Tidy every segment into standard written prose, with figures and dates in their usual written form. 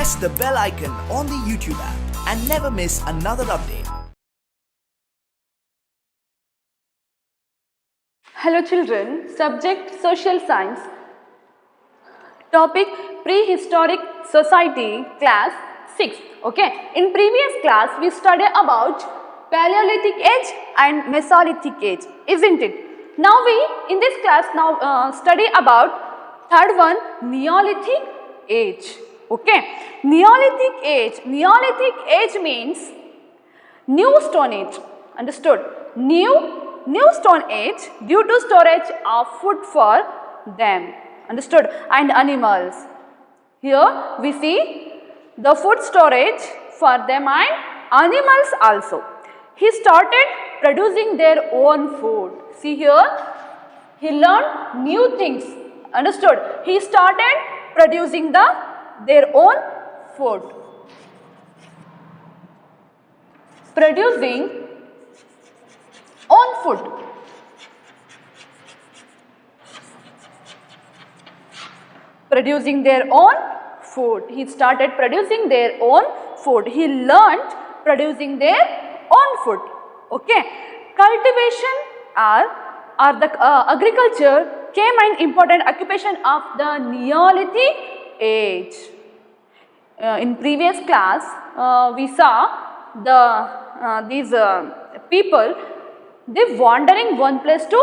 press the bell icon on the YouTube app and never miss another update. Hello children, subject social science, topic prehistoric society, class 6th. Okay, in previous class we studied about Paleolithic age and Mesolithic age, isn't it? Now we in this class study about third one, Neolithic age. Okay, Neolithic age means new stone age, understood? New stone age due to storage of food for them, understood, and animals. Here we see the food storage for them and animals also. He started producing their own food. See here, he learned new things, understood. He started producing their own food. Producing own food. Producing their own food. He started producing their own food. He learned producing their own food. Okay. Cultivation or the agriculture came an important occupation of the Neolithic age. In previous class, we saw these people, they wandering one place to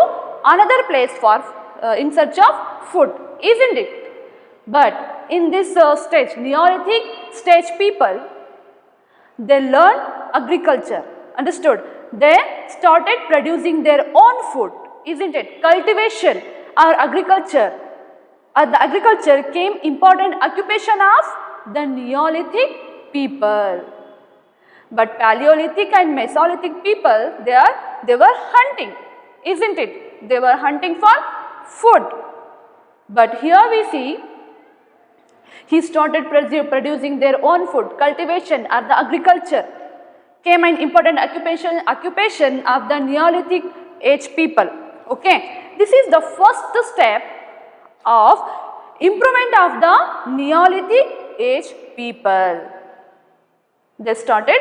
another place for in search of food, isn't it? But in this stage, Neolithic stage people, they learned agriculture, understood? They started producing their own food, isn't it? Cultivation or agriculture. The agriculture came important occupation of the Neolithic people. But Paleolithic and Mesolithic people, they were hunting, isn't it? They were hunting for food. But here we see, he started producing their own food. Cultivation or the agriculture came an important occupation of the Neolithic age people. Okay, this is the first step of improvement of the Neolithic age people. They started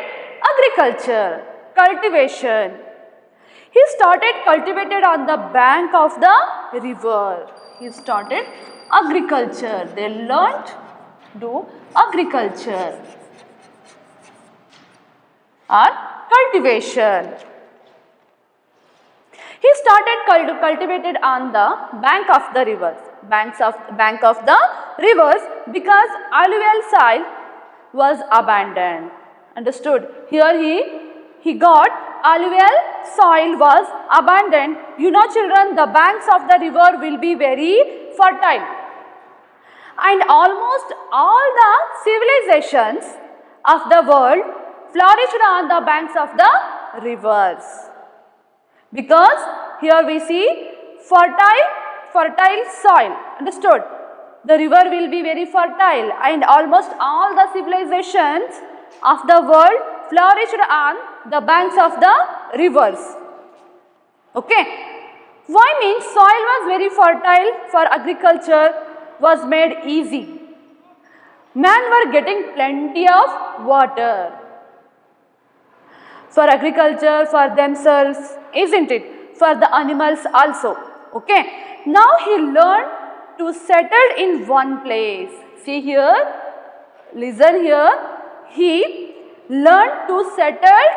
agriculture, cultivation. He started cultivated on the bank of the river. He started agriculture. They learned do agriculture or cultivation. He started cultivated on the bank of the rivers, bank of the rivers, because alluvial soil was abandoned. Understood? Here he got alluvial soil was abandoned. You know children, the banks of the river will be very fertile. And almost all the civilizations of the world flourished on the banks of the rivers. Because here we see fertile soil. Understood? The river will be very fertile and almost all the civilizations of the world flourished on the banks of the rivers. Okay. Why means soil was very fertile for agriculture was made easy. Man were getting plenty of water for agriculture, for themselves, isn't it? For the animals also. Okay. Now he learned to settle in one place. See here, listen here. He learned to settle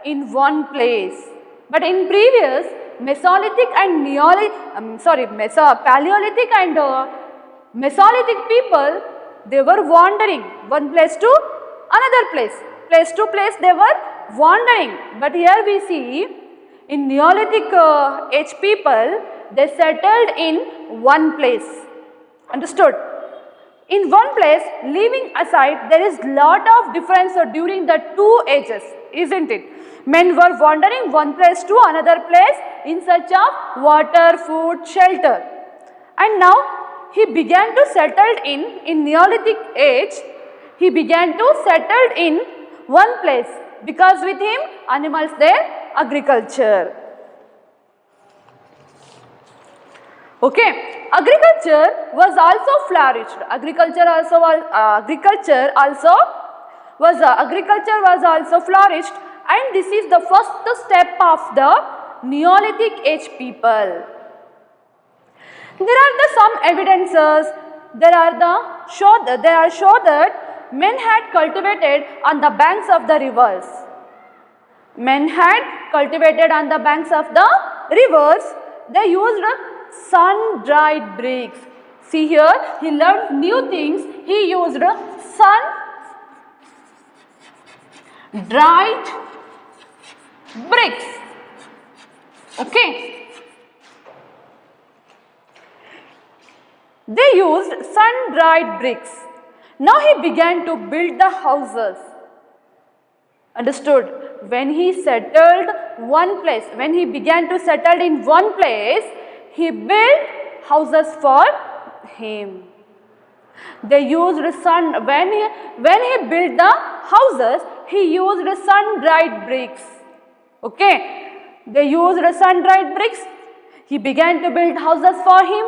in one place. But in previous Paleolithic and Mesolithic people, they were wandering one place to another place. Place to place they were wandering. But here we see in Neolithic age people, they settled in one place. Understood? In one place, leaving aside, there is lot of difference during the two ages, isn't it? Men were wandering one place to another place in search of water, food, shelter. And now he began to settle in Neolithic age, he began to settle in one place because with him animals there agriculture. Okay. Agriculture was also flourished. Agriculture was also flourished, and this is the first step of the Neolithic age people. There are some evidences. There are show that men had cultivated on the banks of the rivers. Men had cultivated on the banks of the rivers. They used sun-dried bricks. See here, he learned new things. He used sun-dried bricks. Okay. They used sun-dried bricks. Now he began to build the houses. Understood? When he settled one place, when he began to settle in one place, he built houses for him. They used when he built the houses, he used sun-dried bricks. Okay? They used sun-dried bricks. He began to build houses for him.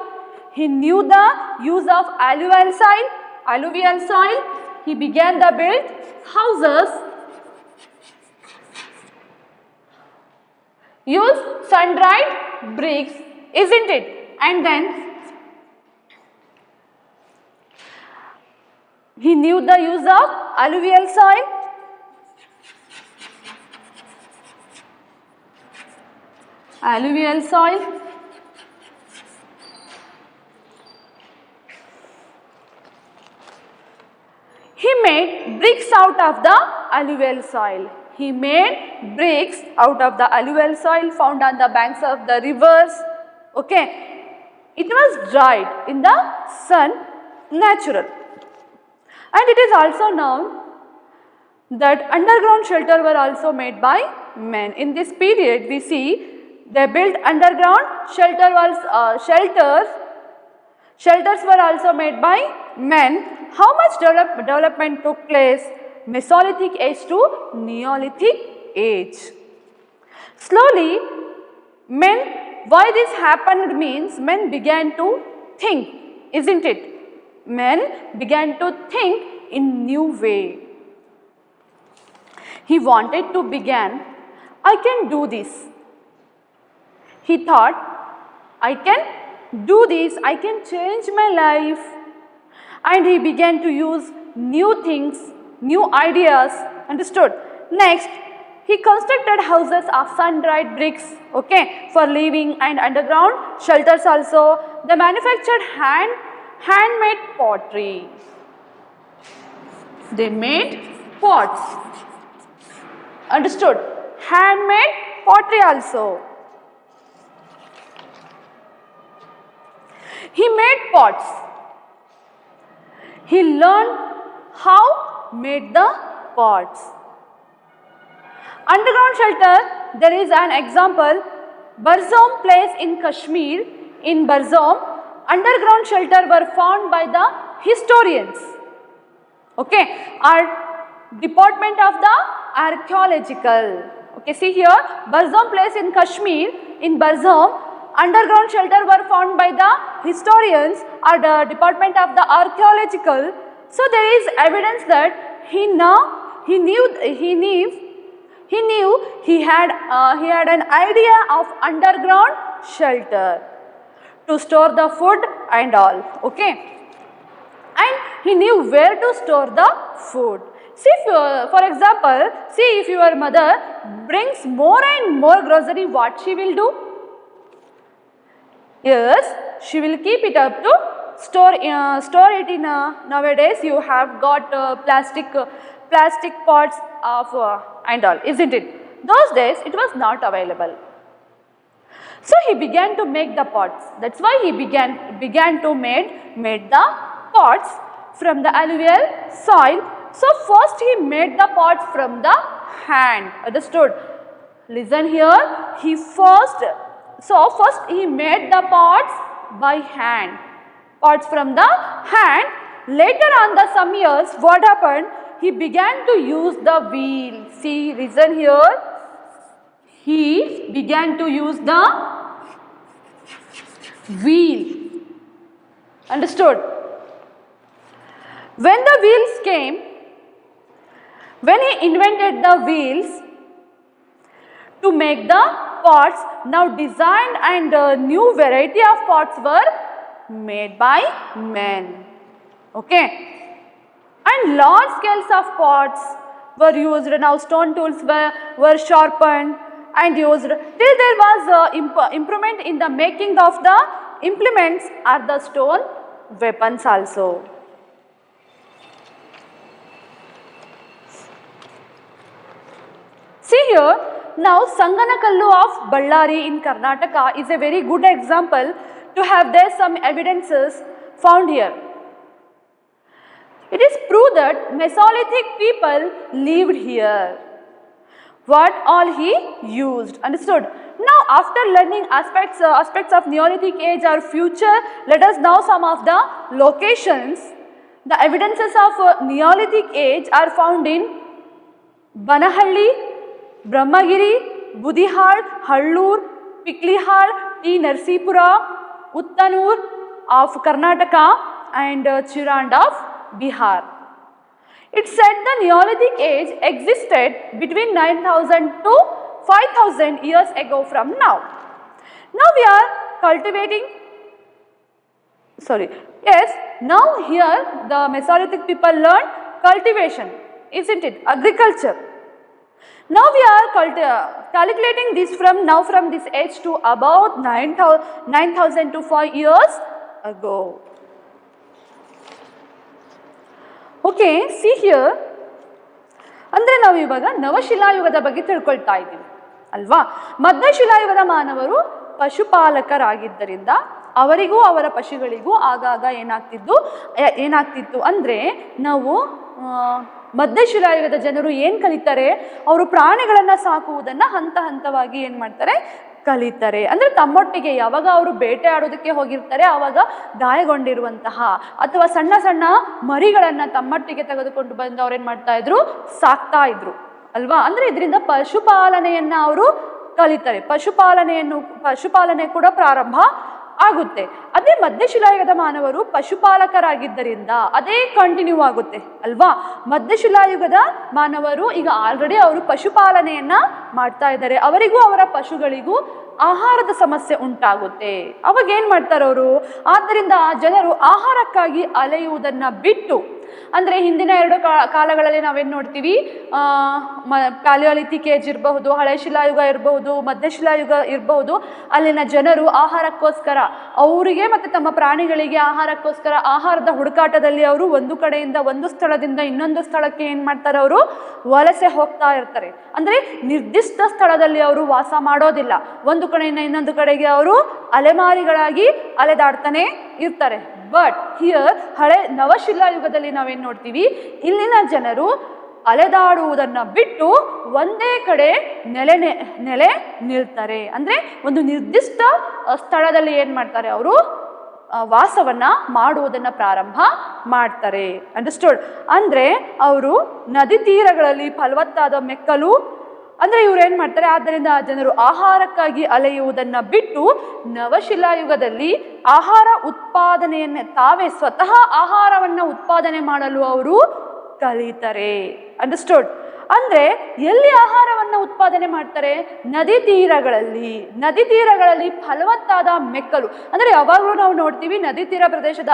He knew the use of alluvial soil. He began to build houses. Use sun-dried bricks, isn't it? And then he knew the use of alluvial soil. Alluvial soil. He made bricks out of the alluvial soil. He made bricks out of the alluvial soil found on the banks of the rivers. Okay. It was dried in the sun, natural. And it is also known that underground shelter were also made by men. In this period, we see they built underground shelters were also made by men. How much development took place? Mesolithic age to Neolithic age. Slowly, why this happened means men began to think, isn't it? Men began to think in new way. He wanted to begin, I can do this. He thought, I can do this, I can change my life. And he began to use new things, new ideas, understood? Next, he constructed houses of sun-dried bricks, okay, for living and underground shelters also. They manufactured handmade pottery. They made pots, understood? Handmade pottery also. He made pots. He learned how made the pots. Underground shelter, there is an example, Barzoum place in Kashmir. In Barzoum, underground shelter were found by the historians. Okay, our department of the archaeological. Okay, see here, Barzoum place in Kashmir. In Barzoum, underground shelter were found by the historians or the department of the archaeological. So there is evidence that he had an idea of underground shelter to store the food and all. Okay, and he knew where to store the food. See, for example, see if your mother brings more and more grocery, what she will do? Yes, she will keep it up to store it in nowadays you have got plastic pots of and all, isn't it? Those days it was not available. So he began to make the pots. That's why he began to made the pots from the alluvial soil. So first he made the pots from the hand. Understood? Listen here. First he made the pots by hand. Pots from the hand. Later on the some years, what happened? He began to use the wheel. See, listen here. He began to use the wheel. Understood? When the wheels came, when he invented the wheels to make the pots, now designed and new variety of pots were made by men. Okay, and large scales of pots were used. Now stone tools were sharpened and used till there was improvement in the making of the implements or the stone weapons also. See here, now Sanganakallu of Ballari in Karnataka is a very good example to have there some evidences found here. It is proved that Mesolithic people lived here. What all he used. Understood? Now after learning aspects of Neolithic age or future, let us know some of the locations. The evidences of Neolithic age are found in Banahalli, Brahmagiri, Budihal, Hallur, Piklihal, T. Narsipura, Uttanur of Karnataka and Chirand of Bihar. It said the Neolithic age existed between 9,000 to 5,000 years ago from now. Now we are cultivating, now here the Mesolithic people learned cultivation, isn't it? Agriculture. Now we are calculating this from this age to about 9,000 to 5 years ago. Okay, see here, ಅಂದರೆ ನಾವು ಇವಾಗ ನವಶಿಲಾಯುಗದ ಬಗ್ಗೆ ತಿಳ್ಕೊಳ್ತಾ ಇದ್ದೀವಿ ಅಲ್ವಾ. ಮಧ್ಯಶಿಲಾಯುಗದ ಮಾನವರು ಪಶುಪಾಲಕರಾಗಿದ್ದರಿಂದ ಅವರಿಗೂ ಅವರ ಪಶುಗಳಿಗೂ ಆಗಾಗ ಏನಾಗ್ತಿತ್ತು ಅಂದರೆ ನಾವು ಮಧ್ಯಶಿಲಾಯುಗದ ಜನರು ಏನು ಕಲಿತಾರೆ, ಅವರು ಪ್ರಾಣಿಗಳನ್ನು ಸಾಕುವುದನ್ನು ಹಂತ ಹಂತವಾಗಿ ಏನು ಮಾಡ್ತಾರೆ, ಕಲಿತಾರೆ. ಅಂದರೆ ತಮ್ಮೊಟ್ಟಿಗೆ ಯಾವಾಗ ಅವರು ಬೇಟೆ ಆಡೋದಕ್ಕೆ ಹೋಗಿರ್ತಾರೆ ಆವಾಗ ಗಾಯಗೊಂಡಿರುವಂತಹ ಅಥವಾ ಸಣ್ಣ ಸಣ್ಣ ಮರಿಗಳನ್ನು ತಮ್ಮೊಟ್ಟಿಗೆ ತೆಗೆದುಕೊಂಡು ಬಂದು ಅವ್ರು ಏನು ಮಾಡ್ತಾ ಇದ್ರು, ಸಾಕ್ತಾ ಇದ್ರು ಅಲ್ವಾ. ಅಂದರೆ ಇದರಿಂದ ಪಶುಪಾಲನೆಯನ್ನು ಅವರು ಕಲಿತಾರೆ. ಪಶುಪಾಲನೆ ಕೂಡ ಪ್ರಾರಂಭ ಆಗುತ್ತೆ. ಅದೇ ಮಧ್ಯಶಿಲಾಯುಗದ ಮಾನವರು ಪಶುಪಾಲಕರಾಗಿದ್ದರಿಂದ ಅದೇ ಕಂಟಿನ್ಯೂ ಆಗುತ್ತೆ ಅಲ್ವಾ. ಮಧ್ಯಶಿಲಾಯುಗದ ಮಾನವರು ಈಗ ಆಲ್ರೆಡಿ ಅವರು ಪಶುಪಾಲನೆಯನ್ನ ಮಾಡ್ತಾ ಇದ್ದಾರೆ. ಅವರಿಗೂ ಅವರ ಪಶುಗಳಿಗೂ ಆಹಾರದ ಸಮಸ್ಯೆ ಉಂಟಾಗುತ್ತೆ. ಅವಾಗ ಏನು ಮಾಡ್ತಾರೆ ಅವರು, ಆದ್ದರಿಂದ ಜನರು ಆಹಾರಕ್ಕಾಗಿ ಅಲೆಯುವುದನ್ನು ಬಿಟ್ಟು, ಅಂದರೆ ಹಿಂದಿನ ಎರಡು ಕಾಲಗಳಲ್ಲಿ ನಾವೇನು ನೋಡ್ತೀವಿ, ಪ್ಯಾಲಿಯೋಲಿಥಿಕ್ ಏಜ್ ಇರಬಹುದು, ಹಳೆ ಶಿಲಾಯುಗ ಇರಬಹುದು, ಮಧ್ಯಶಿಲಾಯುಗ ಇರಬಹುದು, ಅಲ್ಲಿನ ಜನರು ಆಹಾರಕ್ಕೋಸ್ಕರ ಅವರಿಗೆ ಮತ್ತು ತಮ್ಮ ಪ್ರಾಣಿಗಳಿಗೆ ಆಹಾರಕ್ಕೋಸ್ಕರ ಆಹಾರದ ಹುಡುಕಾಟದಲ್ಲಿ ಅವರು ಒಂದು ಕಡೆಯಿಂದ ಒಂದು ಸ್ಥಳದಿಂದ ಇನ್ನೊಂದು ಸ್ಥಳಕ್ಕೆ ಏನು ಮಾಡ್ತಾರೆ, ಅವರು ವಲಸೆ ಹೋಗ್ತಾ ಇರ್ತಾರೆ. ಅಂದರೆ ನಿರ್ದಿಷ್ಟ ಸ್ಥಳದಲ್ಲಿ ಅವರು ವಾಸ ಮಾಡೋದಿಲ್ಲ, ಒಂದು ಕಡೆಯಿಂದ ಇನ್ನೊಂದು ಕಡೆಗೆ ಅವರು ಅಲೆಮಾರಿಗಳಾಗಿ ಅಲೆದಾಡ್ತಾನೆ ಇರ್ತಾರೆ. ಬಟ್ ಹಿಯರ್ ಹಳೆ ನವಶಿಲಾಯುಗದಲ್ಲಿ ನಾವೇನು ನೋಡ್ತೀವಿ, ಇಲ್ಲಿನ ಜನರು ಅಲೆದಾಡುವುದನ್ನು ಬಿಟ್ಟು ಒಂದೇ ಕಡೆ ನೆಲೆ ನಿಲ್ತಾರೆ. ಅಂದರೆ ಒಂದು ನಿರ್ದಿಷ್ಟ ಸ್ಥಳದಲ್ಲಿ ಏನು ಮಾಡ್ತಾರೆ, ಅವರು ವಾಸವನ್ನು ಮಾಡುವುದನ್ನು ಪ್ರಾರಂಭ ಮಾಡ್ತಾರೆ. ಅಂಡರ್ಸ್ಟುಡ್? ಅಂದರೆ ಅವರು ನದಿ ತೀರಗಳಲ್ಲಿ ಫಲವತ್ತಾದ ಮೆಕ್ಕಲು, ಅಂದರೆ ಇವ್ರು ಏನು ಮಾಡ್ತಾರೆ, ಆದ್ದರಿಂದ ಜನರು ಆಹಾರಕ್ಕಾಗಿ ಅಲೆಯುವುದನ್ನು ಬಿಟ್ಟು ನವಶಿಲಾಯುಗದಲ್ಲಿ ಆಹಾರ ಉತ್ಪಾದನೆಯನ್ನು ತಾವೇ ಸ್ವತಃ ಆಹಾರವನ್ನು ಉತ್ಪಾದನೆ ಮಾಡಲು ಅವರು ಕಲಿತಾರೆ. ಅಂಡರ್ಸ್ಟುಡ್? ಅಂದರೆ ಎಲ್ಲಿ ಆಹಾರವನ್ನು ಉತ್ಪಾದನೆ ಮಾಡ್ತಾರೆ, ನದಿ ತೀರಗಳಲ್ಲಿ ಫಲವತ್ತಾದ ಮೆಕ್ಕಲು. ಅಂದರೆ ಯಾವಾಗಲೂ ನಾವು ನೋಡ್ತೀವಿ ನದಿ ತೀರ ಪ್ರದೇಶದ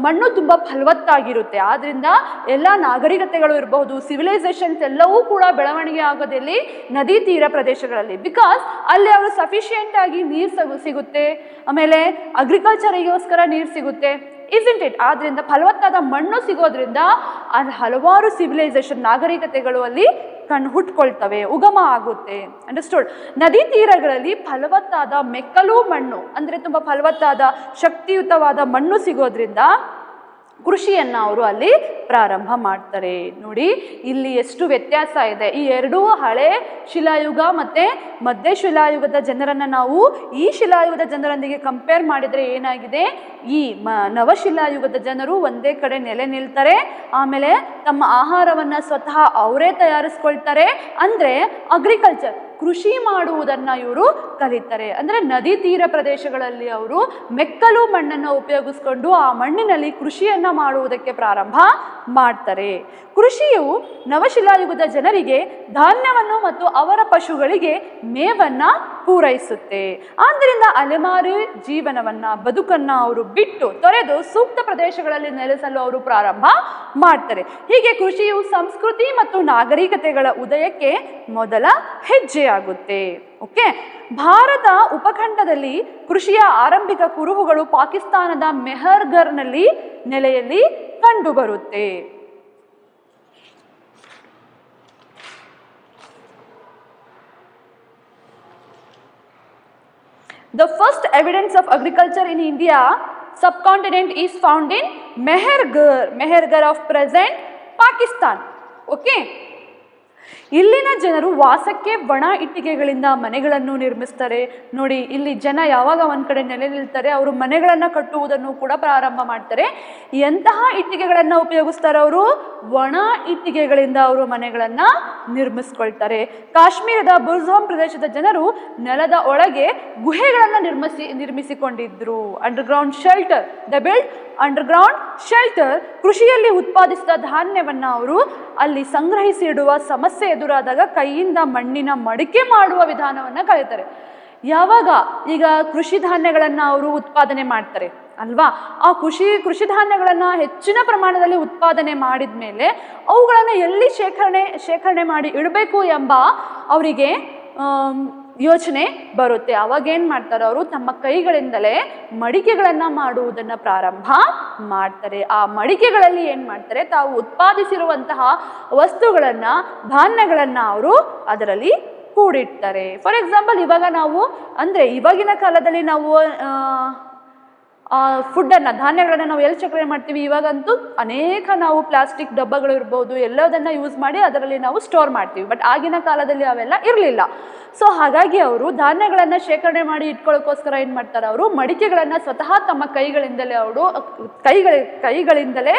ಮಣ್ಣು ತುಂಬ ಫಲವತ್ತಾಗಿರುತ್ತೆ. ಆದ್ದರಿಂದ ಎಲ್ಲ ನಾಗರಿಕತೆಗಳು ಇರಬಹುದು, ಸಿವಿಲೈಸೇಷನ್ಸ್ ಎಲ್ಲವೂ ಕೂಡ ಬೆಳವಣಿಗೆ ಆಗೋದಲ್ಲಿ ನದಿ ತೀರ ಪ್ರದೇಶಗಳಲ್ಲಿ. ಬಿಕಾಸ್ ಅಲ್ಲಿ ಅವರು ಸಫಿಷಿಯೆಂಟ್ ಆಗಿ ನೀರು ಸಿಗುತ್ತೆ, ಆಮೇಲೆ ಅಗ್ರಿಕಲ್ಚರಿಗೋಸ್ಕರ ನೀರು ಸಿಗುತ್ತೆ, ಇಸ್ಂಟ್ ಇಟ್? ಆದ್ದರಿಂದ ಫಲವತ್ತಾದ ಮಣ್ಣು ಸಿಗೋದ್ರಿಂದ ಅಲ್ಲಿ ಹಲವಾರು ಸಿವಿಲೈಸೇಷನ್ ನಾಗರಿಕತೆಗಳು ಅಲ್ಲಿ ಹುಟ್ಕೊಳ್ತವೆ, ಉಗಮ ಆಗುತ್ತೆ. ಅಂಡರ್ಸ್ಟುಡ್? ನದಿ ತೀರಗಳಲ್ಲಿ ಫಲವತ್ತಾದ ಮೆಕ್ಕಲು ಮಣ್ಣು, ಅಂದರೆ ತುಂಬ ಫಲವತ್ತಾದ ಶಕ್ತಿಯುತವಾದ ಮಣ್ಣು ಸಿಗೋದ್ರಿಂದ ಕೃಷಿಯನ್ನು ಅವರು ಅಲ್ಲಿ ಪ್ರಾರಂಭ ಮಾಡ್ತಾರೆ. ನೋಡಿ ಇಲ್ಲಿ ಎಷ್ಟು ವ್ಯತ್ಯಾಸ ಇದೆ. ಈ ಎರಡೂ ಹಳೆ ಶಿಲಾಯುಗ ಮತ್ತು ಮಧ್ಯ ಶಿಲಾಯುಗದ ಜನರನ್ನು ನಾವು ಈ ಶಿಲಾಯುಗದ ಜನರೊಂದಿಗೆ ಕಂಪೇರ್ ಮಾಡಿದರೆ ಏನಾಗಿದೆ, ಈ ನವಶಿಲಾಯುಗದ ಜನರು ಒಂದೇ ಕಡೆ ನೆಲೆ ನಿಲ್ತಾರೆ, ಆಮೇಲೆ ತಮ್ಮ ಆಹಾರವನ್ನು ಸ್ವತಃ ಅವರೇ ತಯಾರಿಸ್ಕೊಳ್ತಾರೆ. ಅಂದರೆ ಅಗ್ರಿಕಲ್ಚರ್ ಕೃಷಿ ಮಾಡುವುದನ್ನು ಇವರು ಕಲಿತಾರೆ. ಅಂದರೆ ನದಿ ತೀರ ಪ್ರದೇಶಗಳಲ್ಲಿ ಅವರು ಮೆಕ್ಕಲು ಮಣ್ಣನ್ನು ಉಪಯೋಗಿಸ್ಕೊಂಡು ಆ ಮಣ್ಣಿನಲ್ಲಿ ಕೃಷಿಯನ್ನು ಮಾಡುವುದಕ್ಕೆ ಪ್ರಾರಂಭ ಮಾಡ್ತಾರೆ. ಕೃಷಿಯು ನವಶಿಲಾಯುಗದ ಜನರಿಗೆ ಧಾನ್ಯವನ್ನು ಮತ್ತು ಅವರ ಪಶುಗಳಿಗೆ ಮೇವನ್ನು ಪೂರೈಸುತ್ತೆ. ಆದ್ದರಿಂದ ಅಲೆಮಾರಿ ಜೀವನವನ್ನು ಬದುಕನ್ನು ಅವರು ಬಿಟ್ಟು ತೊರೆದು ಸೂಕ್ತ ಪ್ರದೇಶಗಳಲ್ಲಿ ನೆಲೆಸಲು ಅವರು ಪ್ರಾರಂಭ ಮಾಡ್ತಾರೆ. ಹೀಗೆ ಕೃಷಿಯು ಸಂಸ್ಕೃತಿ ಮತ್ತು ನಾಗರಿಕತೆಗಳ ಉದಯಕ್ಕೆ ಮೊದಲ ಹೆಜ್ಜೆಯಾಗುತ್ತೆ. ಓಕೆ, ಭಾರತ ಉಪಖಂಡದಲ್ಲಿ ಕೃಷಿಯ ಆರಂಭಿಕ ಕುರುಹುಗಳು ಪಾಕಿಸ್ತಾನದ ಮೆಹರ್ಗರ್ನಲ್ಲಿ ನೆಲೆಯಲ್ಲಿ ಕಂಡುಬರುತ್ತೆ. The first evidence of agriculture in India subcontinent is found in Mehergarh of present Pakistan. Okay. ಇಲ್ಲಿನ ಜನರು ವಾಸಕ್ಕೆ ಒಣ ಇಟ್ಟಿಗೆಗಳಿಂದ ಮನೆಗಳನ್ನು ನಿರ್ಮಿಸ್ತಾರೆ. ನೋಡಿ, ಇಲ್ಲಿ ಜನ ಯಾವಾಗ ಒಂದು ಕಡೆ ನೆಲೆ ನಿಲ್ತಾರೆ ಅವರು ಮನೆಗಳನ್ನು ಕಟ್ಟುವುದನ್ನು ಕೂಡ ಪ್ರಾರಂಭ ಮಾಡ್ತಾರೆ. ಎಂತಹ ಇಟ್ಟಿಗೆಗಳನ್ನು ಉಪಯೋಗಿಸ್ತಾರೆ ಅವರು? ಒಣ ಇಟ್ಟಿಗೆಗಳಿಂದ ಅವರು ಮನೆಗಳನ್ನು ನಿರ್ಮಿಸ್ಕೊಳ್ತಾರೆ. ಕಾಶ್ಮೀರದ ಬುರ್ಝೋಮ್ ಪ್ರದೇಶದ ಜನರು ನೆಲದ ಒಳಗೆ ಗುಹೆಗಳನ್ನು ನಿರ್ಮಿಸಿಕೊಂಡಿದ್ರು. Underground shelter, the build underground shelter. ಕೃಷಿಯಲ್ಲಿ ಉತ್ಪಾದಿಸಿದ ಧಾನ್ಯವನ್ನು ಅವರು ಅಲ್ಲಿ ಸಂಗ್ರಹಿಸಿ ಇಡುವ ಸಮಸ್ಯೆ ಎದುರಾದಾಗ ಕೈಯಿಂದ ಮಣ್ಣಿನ ಮಡಿಕೆ ಮಾಡುವ ವಿಧಾನವನ್ನು ಕಲಿತಾರೆ. ಯಾವಾಗ ಈಗ ಕೃಷಿ ಧಾನ್ಯಗಳನ್ನು ಅವರು ಉತ್ಪಾದನೆ ಮಾಡ್ತಾರೆ ಅಲ್ವಾ, ಆ ಕೃಷಿ ಧಾನ್ಯಗಳನ್ನು ಹೆಚ್ಚಿನ ಪ್ರಮಾಣದಲ್ಲಿ ಉತ್ಪಾದನೆ ಮಾಡಿದ ಮೇಲೆ ಅವುಗಳನ್ನು ಎಲ್ಲಿ ಶೇಖರಣೆ ಮಾಡಿ ಇಡಬೇಕು ಎಂಬ ಅವರಿಗೆ ಯೋಚನೆ ಬರುತ್ತೆ. ಅವಾಗೇನು ಮಾಡ್ತಾರೆ ಅವರು? ತಮ್ಮ ಕೈಗಳಿಂದಲೇ ಮಡಿಕೆಗಳನ್ನು ಮಾಡುವುದನ್ನು ಪ್ರಾರಂಭ ಮಾಡ್ತಾರೆ. ಆ ಮಡಿಕೆಗಳಲ್ಲಿ ಏನು ಮಾಡ್ತಾರೆ? ತಾವು ಉತ್ಪಾದಿಸಿರುವಂತಹ ವಸ್ತುಗಳನ್ನು, ಧಾನ್ಯಗಳನ್ನು ಅವರು ಅದರಲ್ಲಿ ಕೂಡಿಡ್ತಾರೆ. ಫಾರ್ ಎಕ್ಸಾಂಪಲ್, ಇವಾಗ ನಾವು ಅಂದರೆ ಇವಾಗಿನ ಕಾಲದಲ್ಲಿ ನಾವು ಫುಡ್ಡನ್ನು, ಧಾನ್ಯಗಳನ್ನು ನಾವು ಎಲ್ಲಿ ಶೇಖರಣೆ ಮಾಡ್ತೀವಿ? ಇವಾಗಂತೂ ಅನೇಕ ನಾವು ಪ್ಲಾಸ್ಟಿಕ್ ಡಬ್ಬಗಳು ಇರ್ಬೋದು, ಎಲ್ಲದನ್ನು ಯೂಸ್ ಮಾಡಿ ಅದರಲ್ಲಿ ನಾವು ಸ್ಟೋರ್ ಮಾಡ್ತೀವಿ. ಬಟ್ ಆಗಿನ ಕಾಲದಲ್ಲಿ ಅವೆಲ್ಲ ಇರಲಿಲ್ಲ. ಸೊ ಹಾಗಾಗಿ ಅವರು ಧಾನ್ಯಗಳನ್ನು ಶೇಖರಣೆ ಮಾಡಿ ಇಟ್ಕೊಳ್ಳೋಕ್ಕೋಸ್ಕರ ಏನು ಮಾಡ್ತಾರೆ? ಅವರು ಮಡಿಕೆಗಳನ್ನು ಸ್ವತಃ ತಮ್ಮ ಕೈಗಳಿಂದಲೇ ಕೈಗಳಿಂದಲೇ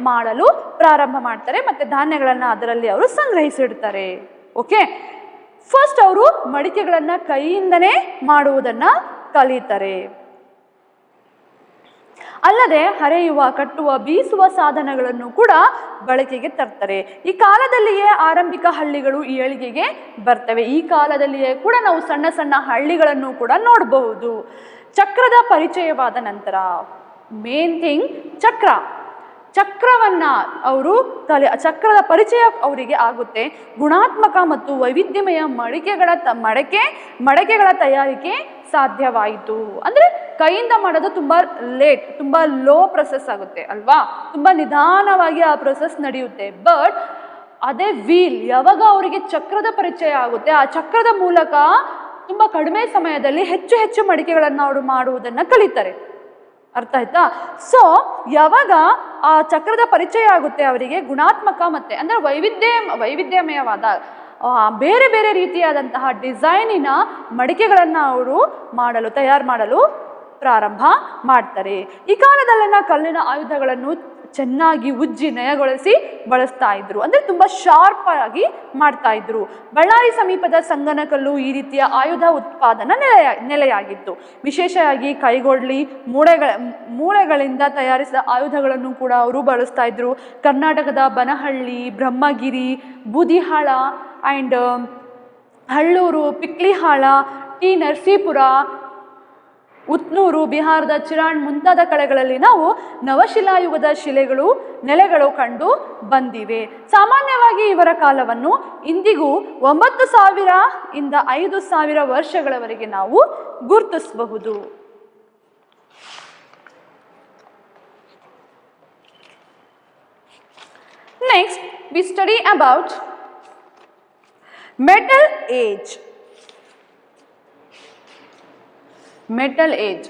ಮಾಡಲು ಪ್ರಾರಂಭ ಮಾಡ್ತಾರೆ ಮತ್ತು ಧಾನ್ಯಗಳನ್ನು ಅದರಲ್ಲಿ ಅವರು ಸಂಗ್ರಹಿಸಿಡ್ತಾರೆ. ಓಕೆ, ಫಸ್ಟ್ ಅವರು ಮಡಿಕೆಗಳನ್ನು ಕೈಯಿಂದನೇ ಮಾಡುವುದನ್ನು ಕಲಿತಾರೆ. ಅಲ್ಲದೆ ಹರೆಯುವ, ಕಟ್ಟುವ, ಬೀಸುವ ಸಾಧನಗಳನ್ನು ಕೂಡ ಬಳಕೆಗೆ ತರ್ತಾರೆ. ಈ ಕಾಲದಲ್ಲಿಯೇ ಆರಂಭಿಕ ಹಳ್ಳಿಗಳು ಏಳಿಗೆಗೆ ಬರ್ತವೆ. ಈ ಕಾಲದಲ್ಲಿಯೇ ಕೂಡ ನಾವು ಸಣ್ಣ ಸಣ್ಣ ಹಳ್ಳಿಗಳನ್ನು ಕೂಡ ನೋಡಬಹುದು. ಚಕ್ರದ ಪರಿಚಯವಾದ ನಂತರ ಮೇನ್ ಥಿಂಗ್ ಚಕ್ರವನ್ನು ಅವರು ಚಕ್ರದ ಪರಿಚಯ ಅವರಿಗೆ ಆಗುತ್ತೆ. ಗುಣಾತ್ಮಕ ಮತ್ತು ವೈವಿಧ್ಯಮಯ ಮಡಕೆಗಳ ತಯಾರಿಕೆ ಸಾಧ್ಯವಾಯಿತು. ಅಂದರೆ ಕೈಯಿಂದ ಮಾಡೋದು ತುಂಬ ಲೇಟ್, ತುಂಬ ಲೋ ಪ್ರೊಸೆಸ್ ಆಗುತ್ತೆ ಅಲ್ವಾ, ತುಂಬ ನಿಧಾನವಾಗಿ ಆ ಪ್ರೊಸೆಸ್ ನಡೆಯುತ್ತೆ. ಬಟ್ ಅದೇ ವೀಲ್ ಯಾವಾಗ ಅವರಿಗೆ ಚಕ್ರದ ಪರಿಚಯ ಆಗುತ್ತೆ, ಆ ಚಕ್ರದ ಮೂಲಕ ತುಂಬ ಕಡಿಮೆ ಸಮಯದಲ್ಲಿ ಹೆಚ್ಚು ಹೆಚ್ಚು ಮಡಿಕೆಗಳನ್ನು ಅವರು ಮಾಡುವುದನ್ನು ಕಲಿತಾರೆ. ಅರ್ಥ ಆಯ್ತಾ? ಸೊ ಯಾವಾಗ ಆ ಚಕ್ರದ ಪರಿಚಯ ಆಗುತ್ತೆ ಅವರಿಗೆ, ಗುಣಾತ್ಮಕ ಮತ್ತು ಅಂದರೆ ವೈವಿಧ್ಯಮಯವಾದ ಬೇರೆ ಬೇರೆ ರೀತಿಯಾದಂತಹ ಡಿಸೈನಿನ ಮಡಿಕೆಗಳನ್ನು ಅವರು ತಯಾರು ಮಾಡಲು ಪ್ರಾರಂಭ ಮಾಡ್ತಾರೆ. ಈ ಕಾಲದಲ್ಲಿನ ಕಲ್ಲಿನ ಆಯುಧಗಳನ್ನು ಚೆನ್ನಾಗಿ ಉಜ್ಜಿ ನಯಗೊಳಿಸಿ ಬಳಸ್ತಾ ಇದ್ರು. ಅಂದರೆ ತುಂಬ ಶಾರ್ಪ್ ಆಗಿ ಮಾಡ್ತಾ ಇದ್ರು. ಬಳ್ಳಾರಿ ಸಮೀಪದ ಸಂಗನಕಲ್ಲು ಈ ರೀತಿಯ ಆಯುಧ ಉತ್ಪಾದನಾ ನೆಲೆಯಾಗಿತ್ತು. ವಿಶೇಷವಾಗಿ ಕೈಗೊಡ್ಲಿ, ಮೂಳೆಗಳಿಂದ ತಯಾರಿಸಿದ ಆಯುಧಗಳನ್ನು ಕೂಡ ಅವರು ಬಳಸ್ತಾ ಇದ್ರು. ಕರ್ನಾಟಕದ ಬನಹಳ್ಳಿ, ಬ್ರಹ್ಮಗಿರಿ, ಬೂದಿಹಾಳ ಆ್ಯಂಡ್ ಹಳ್ಳೂರು, ಪಿಕ್ಲಿಹಾಳ, ಟಿ ನರಸೀಪುರ, ಉತ್ನೂರು, ಬಿಹಾರದ ಚಿರಾಣ್ ಮುಂತಾದ ಕಡೆಗಳಲ್ಲಿ ನಾವು ನವಶಿಲಾಯುಗದ ನೆಲೆಗಳು ಕಂಡು ಬಂದಿವೆ. ಸಾಮಾನ್ಯವಾಗಿ ಇವರ ಕಾಲವನ್ನು ಇಂದಿಗೂ 9,000 ಇಂದ 5,000 ವರ್ಷಗಳವರೆಗೆ ನಾವು ಗುರುತಿಸಬಹುದು. Next, we study about Metal Age. Metal Age.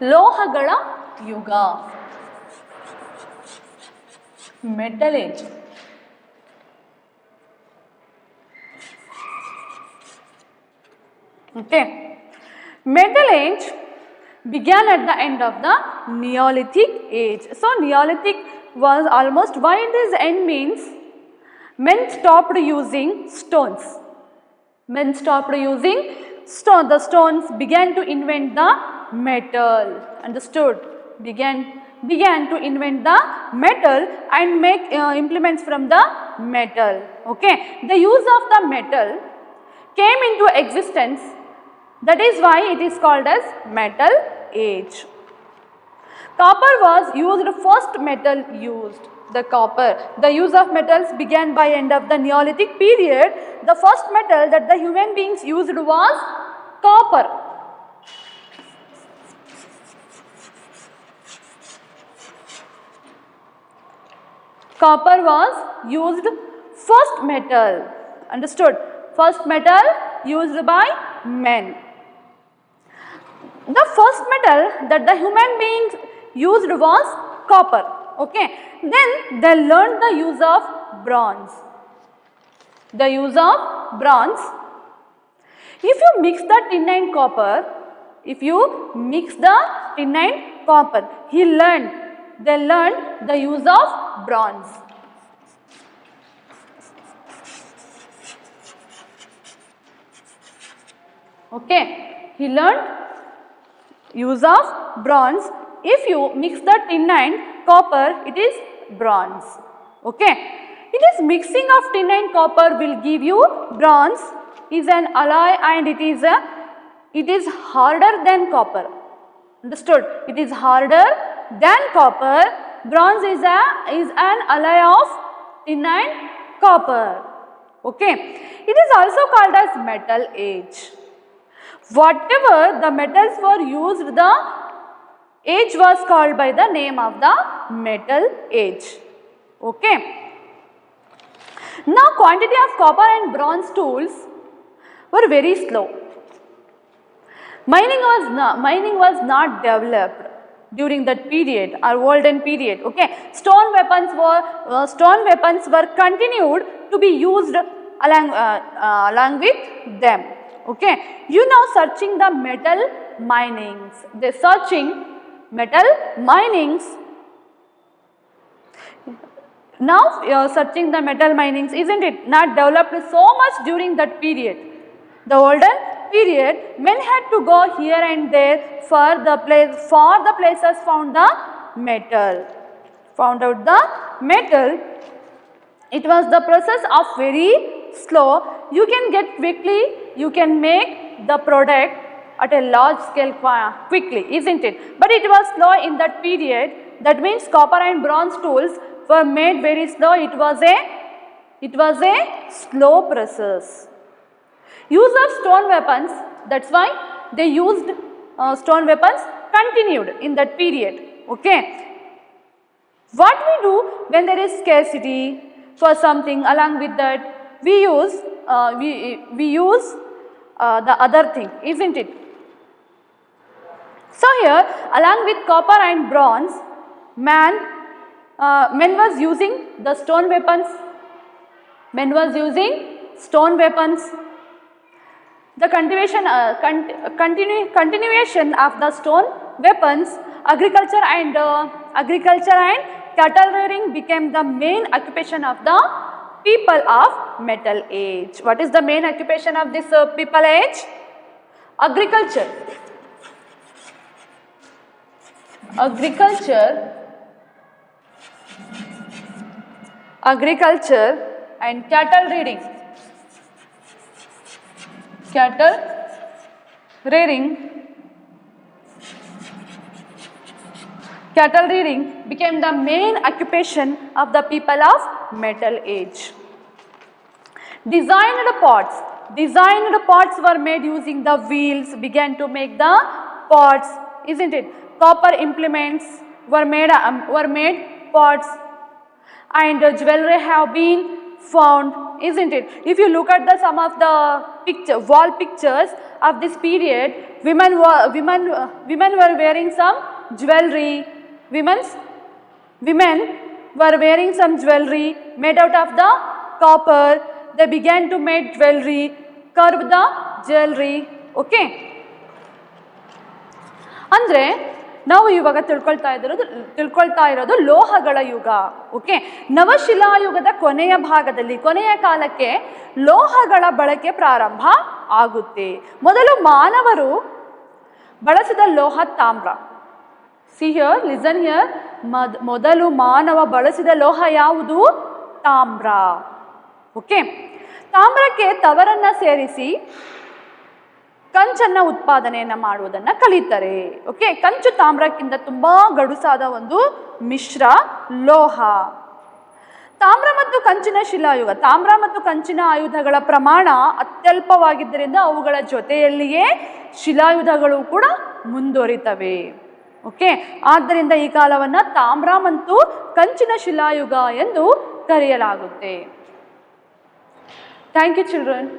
ಲೋಹಗಳ ಯುಗ, metal age. Okay, metal age began at the end of the Neolithic age. So Neolithic was almost, why this end means men stopped using stones. Men stopped using stone. The stones began to invent the metal. Understood? Began to invent the metal and make implements from the metal. Okay. The use of the metal came into existence. That is why it is called as metal age. Copper was used, first metal used. The copper. The use of metals began by end of the Neolithic period. The first metal that the human beings used was copper. Copper was used first metal. Understood? First metal used by men. The first metal that the human beings used was copper. Okay. Then they learned the use of bronze. The use of bronze. If you mix the tin and copper, they learned the use of bronze. Okay. He learned use of bronze. If you mix the tin and copper, it is bronze. Okay. It is mixing of tin and copper will give you bronze is an alloy and it is harder than copper. Understood? It is harder than copper. Bronze is an alloy of tin and copper. Okay. It is also called as metal age. Whatever the metals were used, the age was called by the name of the metal age. Okay. Now quantity of copper and bronze tools were very slow. Mining was not developed during that period or olden period. Okay. Stone weapons were continued to be used along with them. Okay. You now searching the metal minings. They searching metal minings. Now searching the metal minings, isn't it? Not developed so much during that period. The olden period, men had to go here and there for the places found the metal. Found out the metal. It was the process of very slow. You can get quickly, you can make the product at a large scale quickly, isn't it? But it was slow in that period. That means copper and bronze tools were made very slow. It was a slow process. Use of stone weapons, that's why they used stone weapons continued in that period. Okay. What we do when there is scarcity for something, along with that we use the other thing, isn't it? So here, along with copper and bronze, men was using the stone weapons. Men was using stone weapons. The continuation of the stone weapons, agriculture and cattle rearing became the main occupation of the people of metal age. What is the main occupation of this people age? Agriculture. Agriculture and cattle rearing. Cattle rearing became the main occupation of the people of metal age. Designed pots were made using the wheels, began to make the pots, isn't it? Copper implements were made pots, and jewelry have been found, isn't it? If you look at some of the wall pictures of this period, women were wearing some jewelry. Women were wearing some jewelry made out of the copper. They began to make jewelry, carve the jewelry. Okay. ಅಂದರೆ ನಾವು ಇವಾಗ ತಿಳ್ಕೊಳ್ತಾ ಇರೋದು ಲೋಹಗಳ ಯುಗ. Okay, ನವಶಿಲಾಯುಗದ ಕೊನೆಯ ಕಾಲಕ್ಕೆ ಲೋಹಗಳ ಬಳಕೆ ಪ್ರಾರಂಭ ಆಗುತ್ತೆ. ಮೊದಲು ಮಾನವರು ಬಳಸಿದ ಲೋಹ ತಾಮ್ರ. See here, listen here. ಮೊದಲು ಮಾನವ ಬಳಸಿದ ಲೋಹ ಯಾವುದು? ತಾಮ್ರ. ಓಕೆ, ತಾಮ್ರಕ್ಕೆ ತವರನ್ನ ಸೇರಿಸಿ ಕಂಚನ್ನ ಉತ್ಪಾದನೆಯನ್ನ ಮಾಡುವುದನ್ನ ಕಲಿತಾರೆ. ಓಕೆ, ಕಂಚು ತಾಮ್ರಕ್ಕಿಂತ ತುಂಬಾ ಗಡುಸಾದ ಒಂದು ಮಿಶ್ರ ಲೋಹ. ತಾಮ್ರ ಮತ್ತು ಕಂಚಿನ ಶಿಲಾಯುಗ. ತಾಮ್ರ ಮತ್ತು ಕಂಚಿನ ಆಯುಧಗಳ ಪ್ರಮಾಣ ಅತ್ಯಲ್ಪವಾಗಿದ್ದರಿಂದ ಅವುಗಳ ಜೊತೆಯಲ್ಲಿಯೇ ಶಿಲಾಯುಧಗಳು ಕೂಡ ಮುಂದುವರಿತವೆ. ಓಕೆ, ಆದ್ದರಿಂದ ಈ ಕಾಲವನ್ನ ತಾಮ್ರ ಮತ್ತು ಕಂಚಿನ ಶಿಲಾಯುಗ ಎಂದು ಕರೆಯಲಾಗುತ್ತೆ. Thank you children.